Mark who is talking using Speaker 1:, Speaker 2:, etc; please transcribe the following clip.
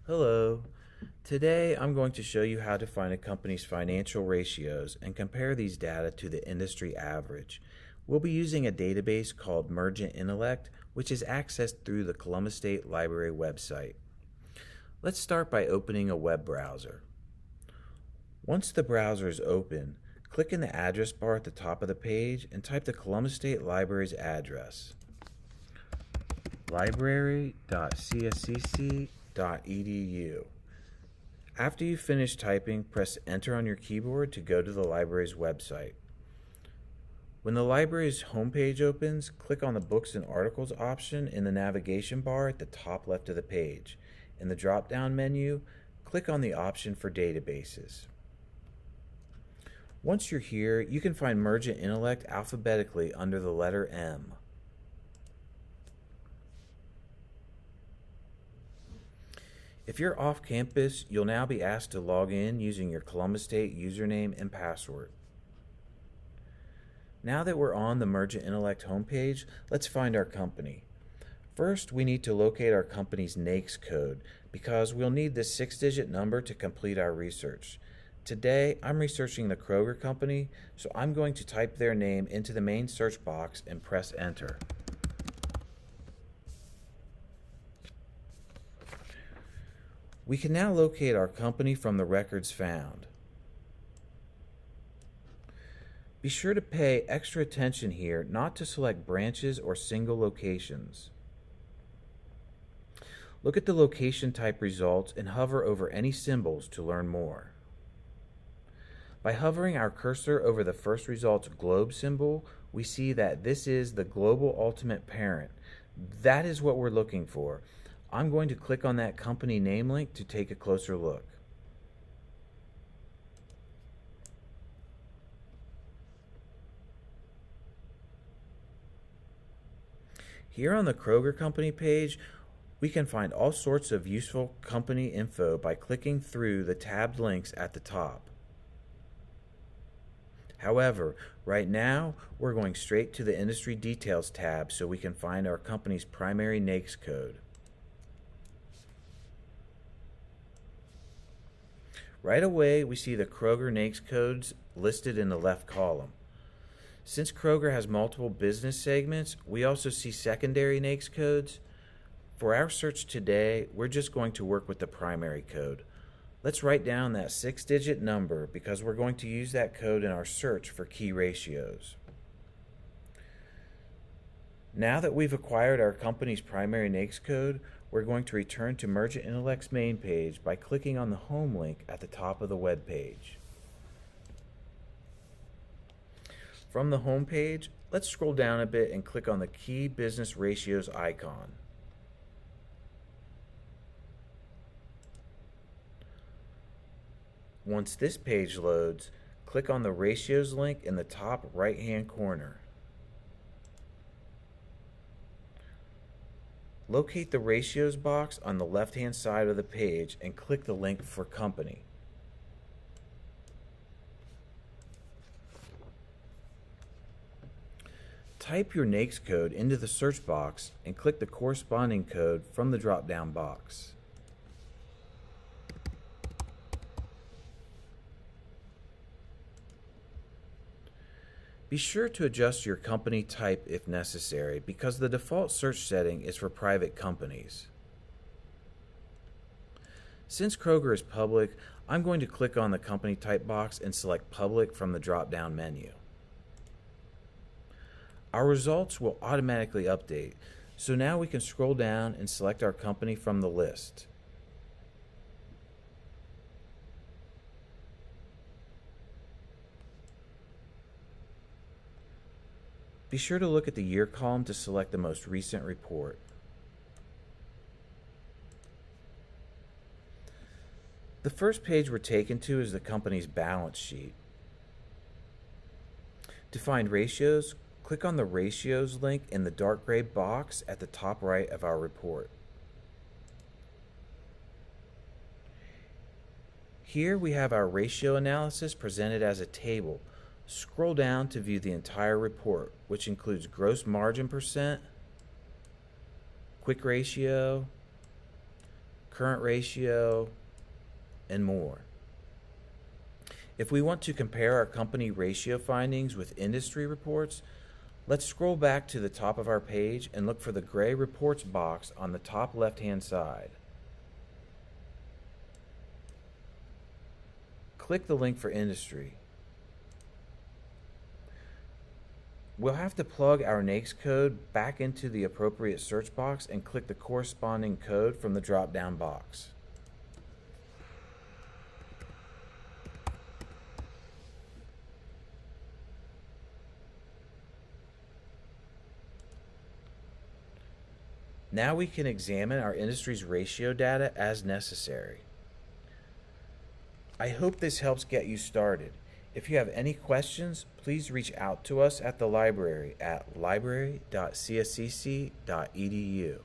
Speaker 1: Hello. Today I'm going to show you how to find a company's financial ratios and compare these data to the industry average. We'll be using a database called Mergent Intellect, which is accessed through the Columbus State Library website. Let's start by opening a web browser. Once the browser is open, click in the address bar at the top of the page and type the Columbus State Library's address: library.cscc.edu. After you finish typing, press Enter on your keyboard to go to the library's website. When the library's homepage opens, click on the Books and Articles option in the navigation bar at the top left of the page. In the drop-down menu, click on the option for Databases. Once you're here, you can find Mergent Intellect alphabetically under the letter M. If you're off campus, you'll now be asked to log in using your Columbus State username and password. Now that we're on the Mergent Intellect homepage, let's find our company. First, we need to locate our company's NAICS code because we'll need this 6-digit number to complete our research. Today, I'm researching the Kroger company, so I'm going to type their name into the main search box and press Enter. We can now locate our company from the records found. Be sure to pay extra attention here not to select branches or single locations. Look at the location type results and hover over any symbols to learn more. By hovering our cursor over the first result's globe symbol, we see that this is the global ultimate parent. That is what we're looking for. I'm going to click on that company name link to take a closer look. Here on the Kroger company page, we can find all sorts of useful company info by clicking through the tabbed links at the top. However, right now, we're going straight to the Industry Details tab so we can find our company's primary NAICS code. Right away, we see the Kroger NAICS codes listed in the left column. Since Kroger has multiple business segments, we also see secondary NAICS codes. For our search today, we're just going to work with the primary code. Let's write down that 6-digit number because we're going to use that code in our search for key ratios. Now that we've acquired our company's primary NAICS code, we're going to return to Mergent Intellect's main page by clicking on the Home link at the top of the web page. From the home page, let's scroll down a bit and click on the Key Business Ratios icon. Once this page loads, click on the Ratios link in the top right-hand corner. Locate the Ratios box on the left-hand side of the page and click the link for Company. Type your NAICS code into the search box and click the corresponding code from the drop-down box. Be sure to adjust your company type if necessary because the default search setting is for private companies. Since Kroger is public, I'm going to click on the company type box and select Public from the drop-down menu. Our results will automatically update, so now we can scroll down and select our company from the list. Be sure to look at the year column to select the most recent report. The first page we're taken to is the company's balance sheet. To find ratios, click on the Ratios link in the dark gray box at the top right of our report. Here we have our ratio analysis presented as a table. Scroll down to view the entire report, which includes gross margin percent, quick ratio, current ratio, and more. If we want to compare our company ratio findings with industry reports, let's scroll back to the top of our page and look for the gray reports box on the top left-hand side. Click the link for industry. We'll have to plug our NAICS code back into the appropriate search box and click the corresponding code from the drop-down box. Now we can examine our industry's ratio data as necessary. I hope this helps get you started. If you have any questions, please reach out to us at the library at library.cscc.edu.